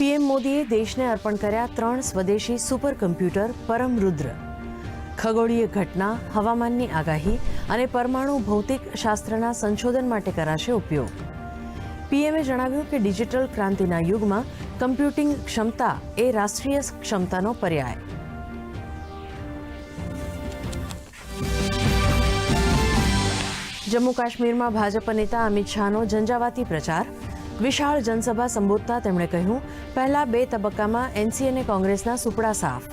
PM મોદીએ દેશને અર્પણ કર્યા 3 સ્વદેશી સુપર કમ્પ્યુટર પરમ રુદ્ર. ખગોળીય ઘટના, હવામાનની આગાહી અને પરમાણુ ભૌતિક શાસ્ત્રના સંશોધન માટે કરાશે ઉપયોગ. પીએમએ જણાવ્યું કે ડિજિટલ ક્રાંતિના યુગમાં કમ્પ્યુટિંગ ક્ષમતા એ રાષ્ટ્રીય ક્ષમતાનો પર્યાય. જમ્મુ કાશ્મીરમાં ભાજપ નેતા અમિત શાહનો ઝંઝાવાતી પ્રચાર. વિશાળ જનસભા સંબોધતા તેમણે કહ્યું, પહેલા 2 તબક્કામાં એનસીએ અને કોંગ્રેસના સુપડા સાફ.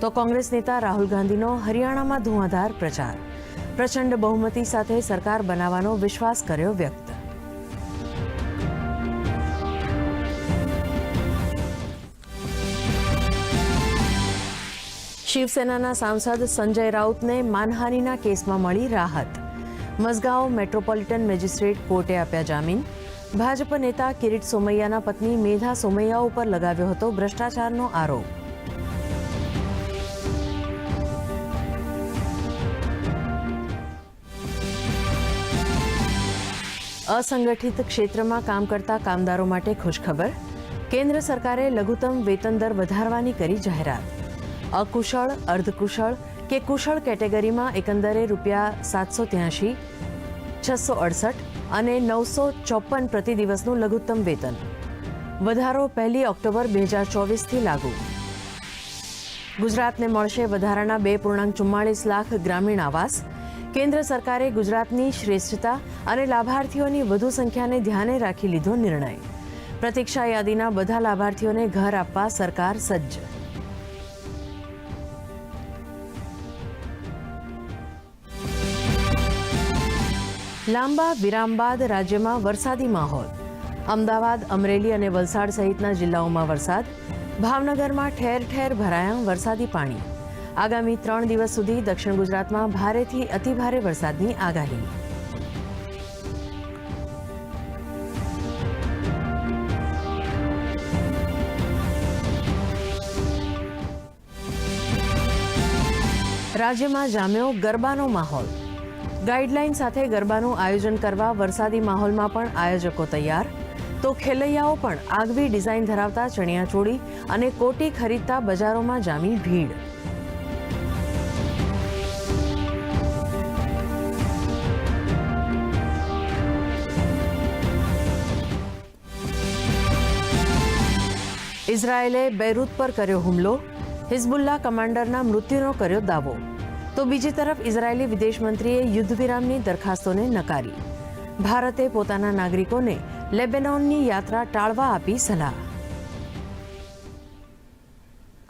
તો કોંગ્રેસ નેતા રાહુલ ગાંધીનો હરિયાણામાં ધુઆંધાર પ્રચાર. પ્રચંડ બહુમતી સાથે સરકાર બનાવવાનો વિશ્વાસ કર્યો વ્યક્ત. શિવસેનાના સાંસદ સંજય રાઉતને માનહાનિના કેસમાં મળી રાહત. મઝગાંવ મેટ્રોપોલિટન મેજિસ્ટ્રેટ કોર્ટે આપ્યા જામીન. ભાજપ નેતા કિરીટ સોમૈયાના પત્ની મેધા સોમૈયા ઉપર લગાવ્યો હતો ભ્રષ્ટાચારનો આરોપ. અસંગઠિત ક્ષેત્રમાં કામ કરતા કામદારો માટે ખુશખબર. કેન્દ્ર સરકારે લઘુત્તમ વેતન દર વધારવાની કરી જાહેરાત. અકુશળ, અર્ધકુશળ કે કુશળ કેટેગરીમાં એકંદરે ₹783, 668 અને 954 પ્રતિ દિવસનું લઘુત્તમ વેતન. વધારો 1 ઓક્ટોબર 2024થી લાગુ. ગુજરાતને મળશે વધારાના 2.44 લાખ ગ્રામીણ આવાસ. કેન્દ્ર સરકારે ગુજરાતની શ્રેષ્ઠતા અને લાભાર્થીઓની વધુ સંખ્યાને ધ્યાને રાખી લીધો નિર્ણય. પ્રતીક્ષા યાદીના બધા લાભાર્થીઓને ઘર આપવા સરકાર સજ્જ. લાંબા વિરામ બાદ રાજ્યમાં વરસાદી માહોલ. અમદાવાદ, અમરેલી અને વલસાડ સહિતના જિલ્લાઓમાં વરસાદ. ભાવનગરમાં ઠેર ઠેર ભરાયા વરસાદી પાણી. આગામી 3 દિવસ સુધી દક્ષિણ ગુજરાતમાં ભારેથી અતિભારે વરસાદની આગાહી. રાજ્યમાં જામ્યો ગરબાનો માહોલ. ગાઈડલાઈન સાથે ગરબાનું આયોજન કરવા વરસાદી માહોલમાં પણ આયોજકો તૈયાર. તો ખેલૈયાઓ પણ આગવી ડિઝાઇન ધરાવતા ચણિયાચોળી અને કોટી ખરીદતા બજારોમાં જામી ભીડ. ઇઝરાયેલે બેરૂત પર કર્યો હુમલો. હિઝબુલ્લા કમાન્ડરના મૃત્યુનો કર્યો દાવો. તો બીજી તરફ ઇઝરાયેલી વિદેશ મંત્રીએ યુદ્ધ વિરામની દરખાસ્તોને નકારી. ભારતે પોતાના નાગરિકોને લેબેનોનની યાત્રા ટાળવા આપી સલાહ.